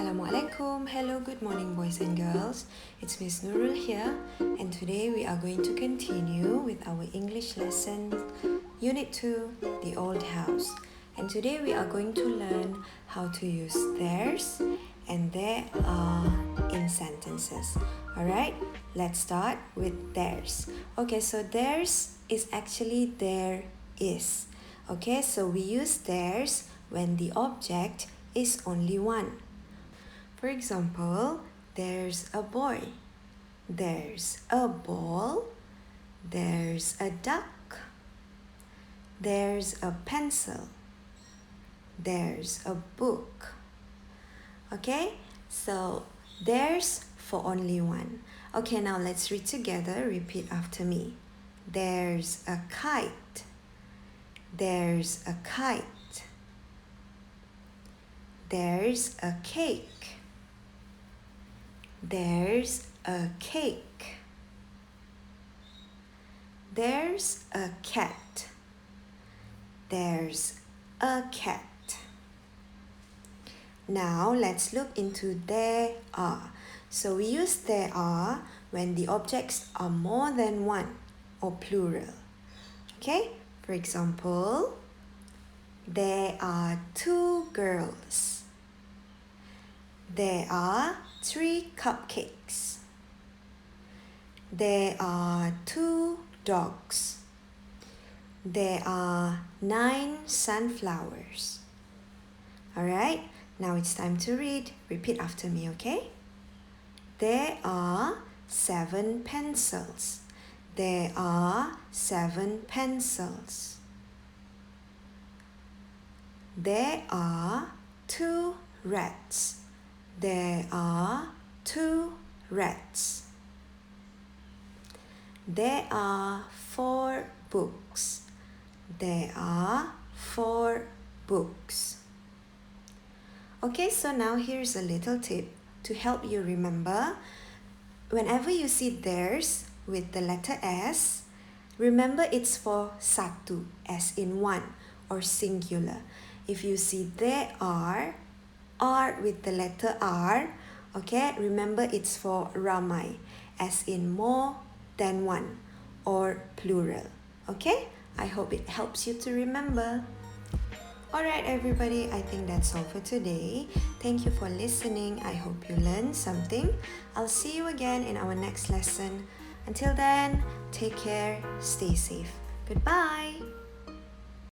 Assalamualaikum. Hello, good morning, boys and girls. It's Miss Nurul here, and today we are going to continue with our English lesson, Unit 2, The Old House. And today we are going to learn how to use there's and there are in sentences. Alright, let's start with there's. Okay, so there's is actually there is. Okay, so we use there's when the object is only one. For example, there's a boy, there's a ball, there's a duck, there's a pencil, there's a book. Okay, so there's for only one. Okay, now let's read together. Repeat after me. There's a kite, there's a kite, there's a cake, there's a cake, there's a cat, there's a cat. Now let's look into there are. So we use there are when the objects are more than one or plural. Okay, for example, there are 2 girls. There are 3 cupcakes. There are 2 dogs. There are 9 sunflowers. Alright, now it's time to read. Repeat after me, okay? There are 7 pencils. There are 7 pencils. There are 2 rats. There are 2 rats. There are 4 books. There are 4 books. Okay, so now here's a little tip to help you remember. Whenever you see there's with the letter S, remember it's for satu, as in one, or singular. If you see there are with the letter R, okay, remember it's for ramai, as in more than one, or plural. Okay, I hope it helps you to remember. Alright everybody, I think that's all for today. Thank you for listening. I hope you learned something. I'll see you again in our next lesson. Until then, take care, stay safe. Goodbye.